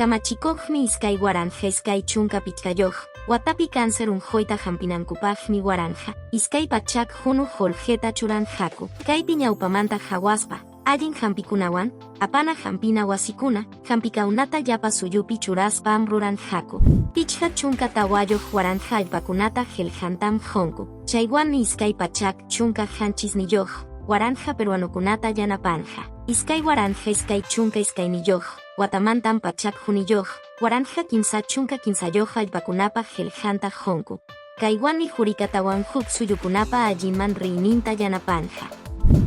Kamachikoqmi iskay waranja iskay chunka pichkayoq, watapi cáncer unjoita hampinankupaqmi waranja, iskay pachak hunu holjeta churanjaku, kaypi ñawpamanta hawaspa, allin hampikunawan, apana hampina wasikuna, hampikaunata yapa suyupi churaspam ruranjaku. Pichha chunka tawayoq waranja allpakunata helhantam honku, chaywanmi iskay pachak chunka hanchisniyoq, waranja peruanokunata yanapanja. Iskay waranja iskay chunka iskayniyoq, watamantam pachak huniyoq, waranja kimsa chunka kimsayoq allpakunapa helhanta honku. Kaywanmi jurikatawan huk suyukunapa allinman riyninta yanapanja.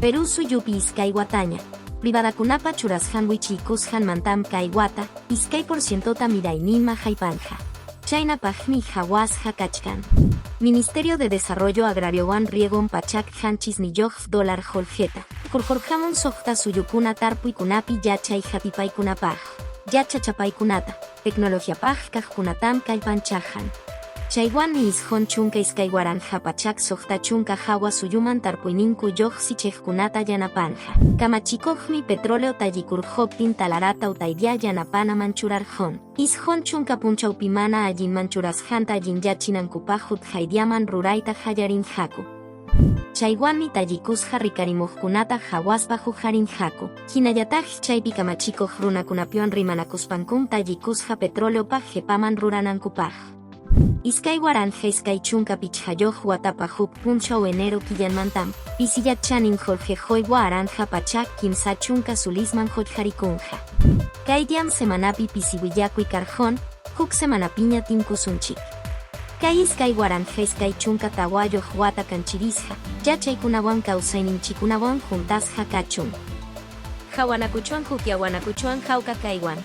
Perú suyupi iskay wataña. Privadakunapa churashan wichikushan mantam kay wata, iskay porcientota miraynima haypanja. Chaynapajmi hawasja kachkan. Ministerio de Desarrollo Agrario wan riegon pachak hanchisniyoq dólar holjeta. Kurjorjamon sohta suyukuna tarpuykunapi yachay hatipaykunapaj. Yachachapaykunata, tecnologiapaj kajkunatam kallpanchajan. Chaywanmi ishon chunka iskay waranja pachak sohta chunka hawa suyuman tarpuyninku yoq sichejkunata yanapanja. Kamachikoqmi petróleo tallikurjoptin talarata utaydia yanapana manchurarjon. Ishon chunka punchawpi mana allin manchurashanta allin yachinankupajut haydiaman rurayta hayarinjaku. Chaywanmi tallikusja rikarimujkunata hawaspa hujarinjaku. Hinallataj chaypi kamachikoq runakunapiwan rimanakuspankum tallikusja petroleopaj jepaman ruranankupaj. Iskay waranja iskay chunka pichhayoq watapa huk punchaw enero killanmantam, pisillachanin jorgejoy waranja pachak kimsa chunka sulisman hojjarikunja. Kaydiam semanapi pisiwillakuy karjon, huk semanapiña timkusunchik. Kay iskay waranja iskay chunka tawayoq wata kanchirisja, yachaykunawan kawsayninchikunawan juntasja kachun. Hawanakuchuan huk yawanakuchuan hawka kaywan.